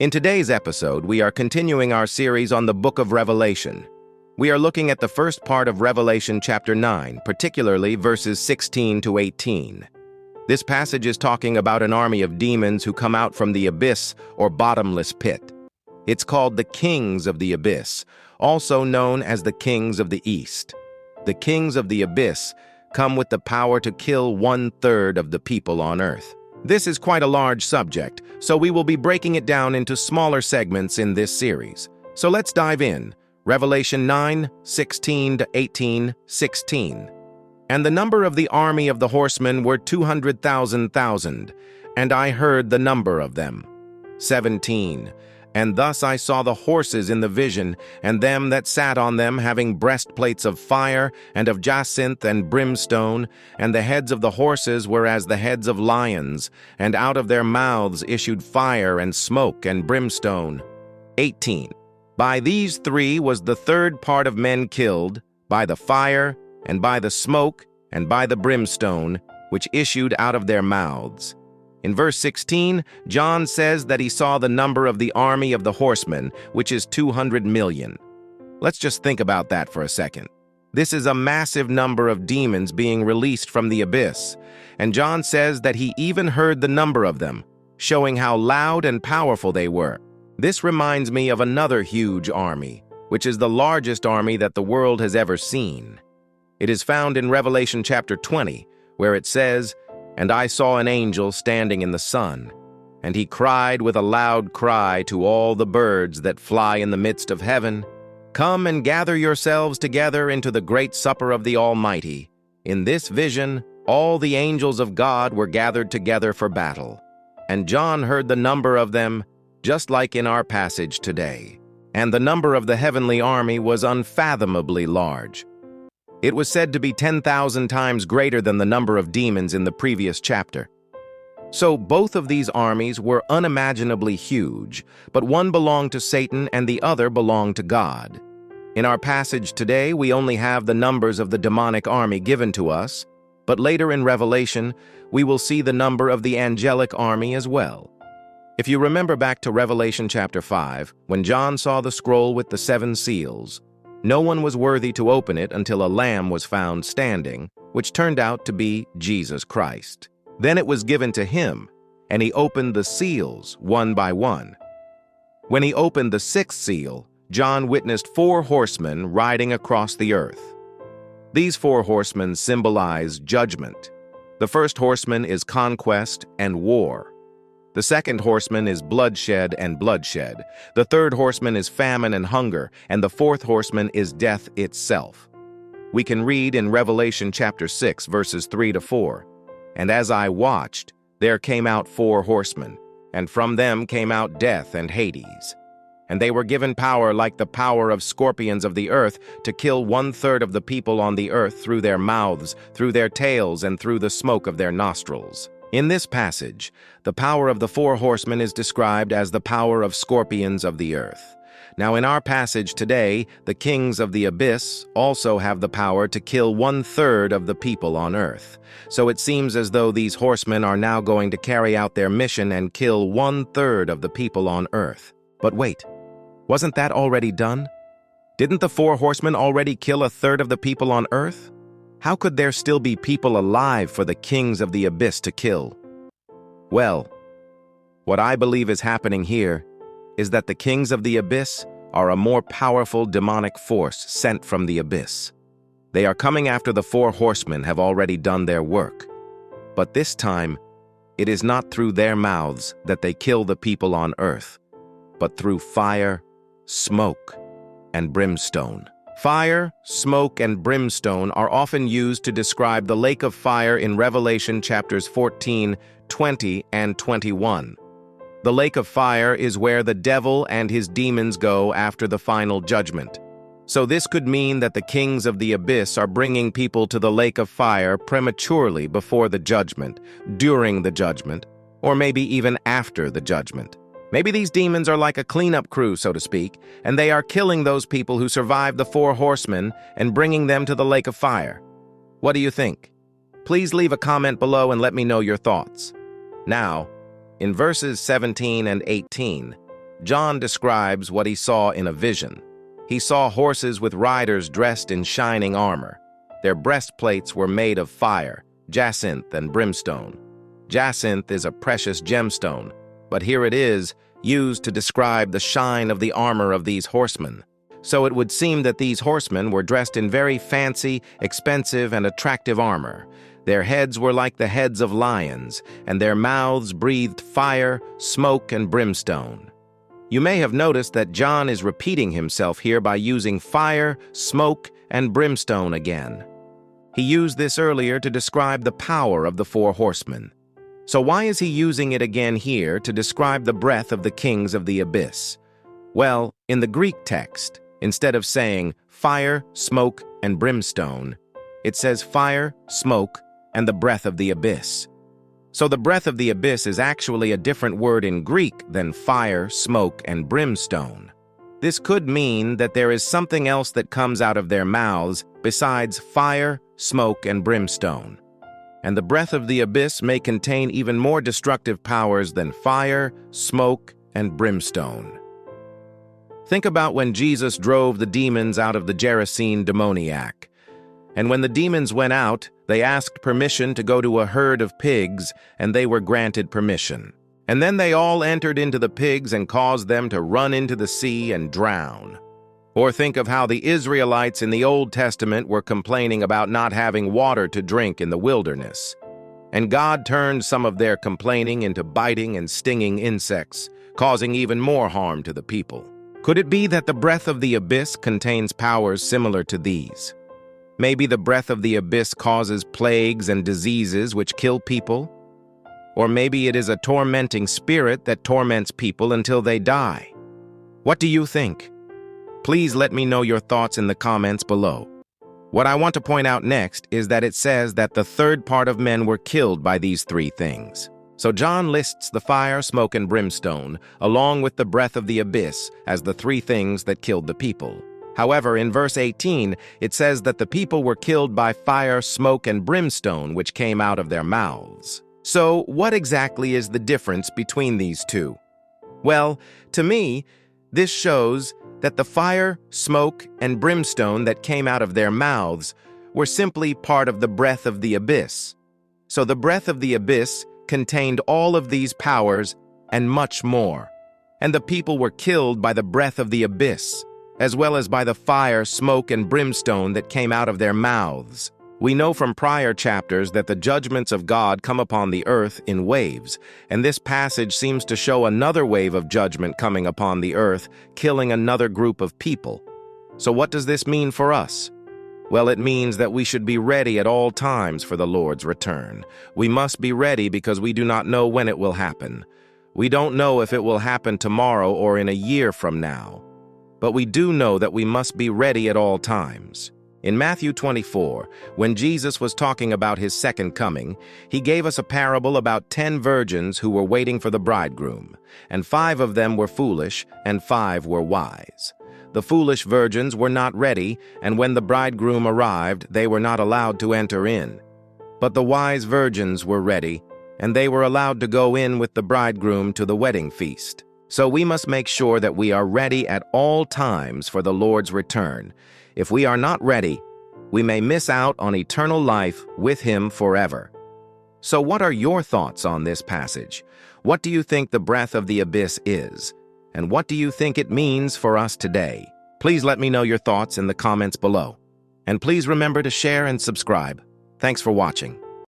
In today's episode, we are continuing our series on the Book of Revelation. We are looking at the first part of Revelation chapter 9, particularly verses 16 to 18. This passage is talking about an army of demons who come out from the abyss or bottomless pit. It's called the kings of the abyss, also known as the kings of the east. The kings of the abyss come with the power to kill 1/3 of the people on earth. This is quite a large subject, so we will be breaking it down into smaller segments in this series. So let's dive in. Revelation 9, 16 to 18, 16. And the number of the army of the horsemen were 200,000, and I heard the number of them. 17. And thus I saw the horses in the vision, and them that sat on them having breastplates of fire, and of jacinth and brimstone, and the heads of the horses were as the heads of lions, and out of their mouths issued fire and smoke and brimstone. 18. By these three was the third part of men killed, by the fire, and by the smoke, and by the brimstone, which issued out of their mouths. In verse 16, John says that he saw the number of the army of the horsemen, which is 200 million. Let's just think about that for a second. This is a massive number of demons being released from the abyss, and John says that he even heard the number of them, showing how loud and powerful they were. This reminds me of another huge army, which is the largest army that the world has ever seen. It is found in Revelation chapter 20, where it says, "And I saw an angel standing in the sun, and he cried with a loud cry to all the birds that fly in the midst of heaven, 'Come and gather yourselves together into the great supper of the Almighty.' In this vision, all the angels of God were gathered together for battle. And John heard the number of them, just like in our passage today. And the number of the heavenly army was unfathomably large. It was said to be 10,000 times greater than the number of demons in the previous chapter. So both of these armies were unimaginably huge, but one belonged to Satan and the other belonged to God. In our passage today, we only have the numbers of the demonic army given to us, but later in Revelation, we will see the number of the angelic army as well. If you remember back to Revelation chapter 5, when John saw the scroll with the 7 seals, no one was worthy to open it until a lamb was found standing, which turned out to be Jesus Christ. Then it was given to him, and he opened the seals one by one. When he opened the 6th seal, John witnessed 4 horsemen riding across the earth. These 4 horsemen symbolize judgment. The first horseman is conquest and war. The second horseman is bloodshed and bloodshed. The third horseman is famine and hunger, and the fourth horseman is death itself. We can read in Revelation chapter 6, verses 3 to 4, "And as I watched, there came out 4 horsemen, and from them came out death and Hades. And they were given power like the power of scorpions of the earth to kill 1/3 of the people on the earth through their mouths, through their tails, and through the smoke of their nostrils." In this passage, the power of the 4 horsemen is described as the power of scorpions of the earth. Now, in our passage today, the kings of the abyss also have the power to kill 1/3 of the people on earth. So it seems as though these horsemen are now going to carry out their mission and kill 1/3 of the people on earth. But wait, wasn't that already done? Didn't the 4 horsemen already kill 1/3 of the people on earth? How could there still be people alive for the kings of the abyss to kill? Well, what I believe is happening here is that the kings of the abyss are a more powerful demonic force sent from the abyss. They are coming after the 4 horsemen have already done their work. But this time, it is not through their mouths that they kill the people on earth, but through fire, smoke, and brimstone. Fire, smoke, and brimstone are often used to describe the lake of fire in Revelation chapters 14, 20, and 21. The lake of fire is where the devil and his demons go after the final judgment. So this could mean that the kings of the abyss are bringing people to the lake of fire prematurely before the judgment, during the judgment, or maybe even after the judgment. Maybe these demons are like a cleanup crew, so to speak, and they are killing those people who survived the 4 horsemen and bringing them to the lake of fire. What do you think? Please leave a comment below and let me know your thoughts. Now, in verses 17 and 18, John describes what he saw in a vision. He saw horses with riders dressed in shining armor. Their breastplates were made of fire, jacinth, and brimstone. Jacinth is a precious gemstone, but here it is, used to describe the shine of the armor of these horsemen. So it would seem that these horsemen were dressed in very fancy, expensive, and attractive armor. Their heads were like the heads of lions, and their mouths breathed fire, smoke, and brimstone. You may have noticed that John is repeating himself here by using fire, smoke, and brimstone again. He used this earlier to describe the power of the four horsemen. So why is he using it again here to describe the breath of the kings of the abyss? Well, in the Greek text, instead of saying fire, smoke, and brimstone, it says fire, smoke, and the breath of the abyss. So the breath of the abyss is actually a different word in Greek than fire, smoke, and brimstone. This could mean that there is something else that comes out of their mouths besides fire, smoke, and brimstone. And the breath of the abyss may contain even more destructive powers than fire, smoke, and brimstone. Think about when Jesus drove the demons out of the Gerasene demoniac. And when the demons went out, they asked permission to go to a herd of pigs, and they were granted permission. And then they all entered into the pigs and caused them to run into the sea and drown. Or think of how the Israelites in the Old Testament were complaining about not having water to drink in the wilderness. And God turned some of their complaining into biting and stinging insects, causing even more harm to the people. Could it be that the breath of the abyss contains powers similar to these? Maybe the breath of the abyss causes plagues and diseases which kill people? Or maybe it is a tormenting spirit that torments people until they die. What do you think? Please let me know your thoughts in the comments below. What I want to point out next is that it says that the third part of men were killed by these three things. So John lists the fire, smoke, and brimstone, along with the breath of the abyss, as the three things that killed the people. However, in verse 18, it says that the people were killed by fire, smoke, and brimstone, which came out of their mouths. So what exactly is the difference between these two? Well, to me, this shows that the fire, smoke, and brimstone that came out of their mouths were simply part of the breath of the abyss. So the breath of the abyss contained all of these powers and much more. And the people were killed by the breath of the abyss, as well as by the fire, smoke, and brimstone that came out of their mouths. We know from prior chapters that the judgments of God come upon the earth in waves, and this passage seems to show another wave of judgment coming upon the earth, killing another group of people. So what does this mean for us? Well, it means that we should be ready at all times for the Lord's return. We must be ready because we do not know when it will happen. We don't know if it will happen tomorrow or in a year from now. But we do know that we must be ready at all times. In Matthew 24, when Jesus was talking about his second coming, he gave us a parable about 10 virgins who were waiting for the bridegroom, and 5 of them were foolish, and 5 were wise. The foolish virgins were not ready, and when the bridegroom arrived, they were not allowed to enter in. But the wise virgins were ready, and they were allowed to go in with the bridegroom to the wedding feast. So we must make sure that we are ready at all times for the Lord's return. If we are not ready, we may miss out on eternal life with Him forever. So what are your thoughts on this passage? What do you think the breath of the abyss is? And what do you think it means for us today? Please let me know your thoughts in the comments below. And please remember to share and subscribe. Thanks for watching.